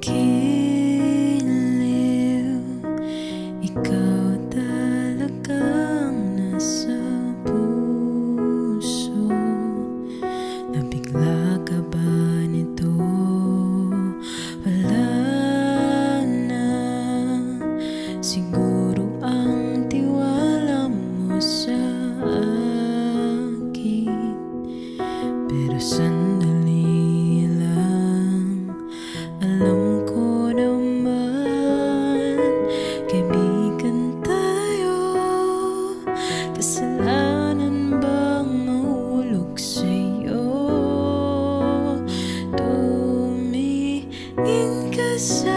giliw, ikaw talagang nasa puso. Nabigla ka ba nito? Wala na. Siguro ang tiwala mo sa akin, pero sandali lang. Alam ko naman, kaibigan tayo. Kasalanan bang mahulog sa'yo? Tumingin ka sa